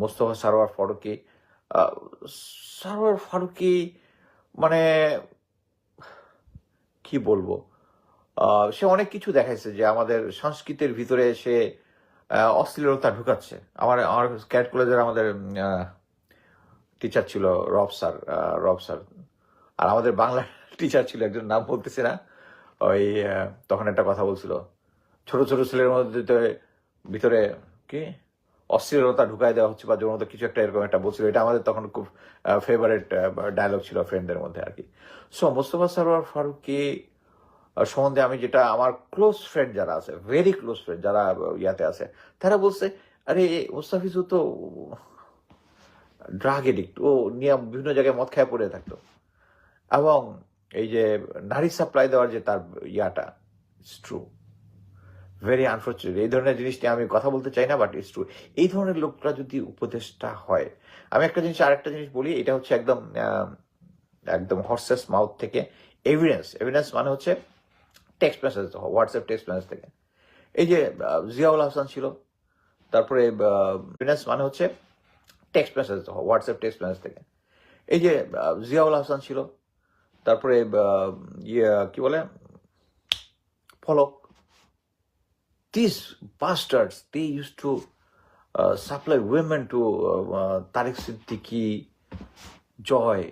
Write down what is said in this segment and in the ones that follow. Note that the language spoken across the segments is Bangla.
মোস্তফা সারোয়ার ফারুকী। সারোয়ার ফারুকী মানে কি বলবো, সে অনেক কিছু দেখাইছে যে আমাদের সংস্কৃতির ভিতরে সে অশ্লীলতা ঢুকাচ্ছে। আমার আমার ক্যাট কলেজের আমাদের টিচার ছিল রব স্যার। আর আমাদের বাংলা টিচার ছিল একজন, নাম বলতেছি না, ওই তখন একটা কথা বলছিল, ছোট ছোট ছেলের মধ্যে ভিতরে কি অশ্লীলতা ঢুকাই দেওয়া হচ্ছে বা জোর মতো কিছু একটা এরকম একটা বলছিল। এটা আমাদের তখন খুব ফেভারিট ডায়লগ ছিল ফ্রেন্ডদের মধ্যে আর কি। সো মোস্তফা সারোয়ার ফারুকী সম্বন্ধে আমি যেটা, আমার ক্লোজ ফ্রেন্ড যারা আছে, ভেরি ক্লোজ ফ্রেন্ড যারা ইয়াতে আছে, তারা বলছে আরে মুস্তাফিজও তো ড্রাগ এডিক্ট, ও নিয়ে বিভিন্ন জায়গায় মদ খায় পড়ে থাকতো। এবং এই যে নারী সাপ্লাই দেওয়ার যে তার ইয়াটা, ইটস ট্রু, ভেরি আনফর্চুনেট। এই ধরনের জিনিস নিয়ে আমি কথা বলতে চাই না, বাট ইটস ট্রু। এই ধরনের লোকরা যদি উপদেষ্টা হয়, আমি আরেকটা জিনিস বলি, এটা হচ্ছে একদম একদম হর্সেস মাউথ থেকে এভিডেন্স মানে হচ্ছে text message, WhatsApp text message থেকে। এই যে জিয়াউল হাসান ছিল, তারপরে এভিডেন্স মানে হচ্ছে text message, WhatsApp text message থেকে। এই যে জিয়াউল হাসান ছিল, তারপরে কি বলে ফলক, these bastards, they used to supply women to Tarique Siddiqui, জয়,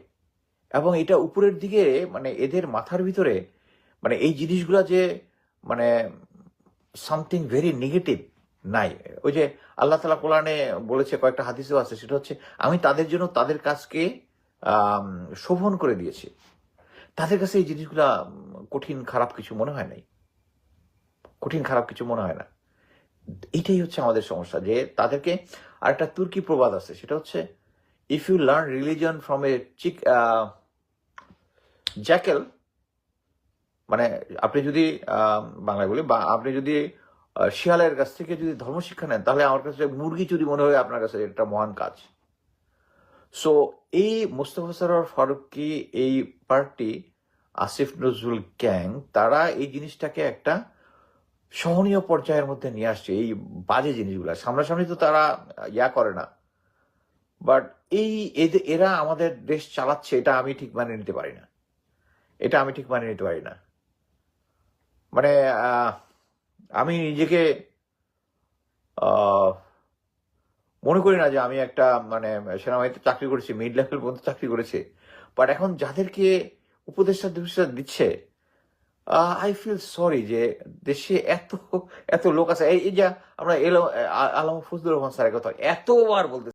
এবং এটা উপরের দিকে মানে এদের মাথার ভিতরে মানে এই জিনিসগুলা যে মানে সামথিং ভেরি নেগেটিভ নাই। ওই যে আল্লাহ তাআলা কোরআনে বলেছে, কয়েকটা হাদিসেও আছে, সেটা হচ্ছে আমি তাদের জন্য তাদের কাজকে শোভন করে দিয়েছি। তাদের কাছে এই জিনিসগুলা কঠিন খারাপ কিছু মনে হয় নাই, কঠিন খারাপ কিছু মনে হয় না। এটাই হচ্ছে আমাদের সমস্যা, যে তাদেরকে। আরেকটা তুর্কি প্রবাদ আছে, সেটা হচ্ছে if you learn religion from a jackal, মানে আপনি যদি বাংলায় বলি, বা আপনি যদি শিয়ালের কাছ থেকে যদি ধর্মশিক্ষা নেন, তাহলে আমার কাছে মুরগি চুরি মনে হয় আপনার কাছে একটা মহান কাজ। সো এই মোস্তফা সরোয়ার ফারুকী, এই পার্টি, আসিফ নজরুল গ্যাং, তারা এই জিনিসটাকে একটা সহনীয় পর্যায়ের মধ্যে নিয়ে আসছে। এই বাজে জিনিসগুলা সামনাসামনি তো তারা ইয়া করে না, বাট এরা আমাদের দেশ চালাচ্ছে, এটা আমি ঠিক মানে নিতে পারি না। মানে আমি নিজেকে মনে করি না যে আমি একটা মানে সেনাবাহিনীতে চাকরি করেছি, মিড লেভেল পর্যন্ত চাকরি করেছি, বাট এখন যাদেরকে উপদেষ্টা দিচ্ছে, আই ফিল সরি যে দেশে এত এত লোক আছে। এই যে আমরা আলম ফজলুর রহমান স্যারের কথা এতবার বলতে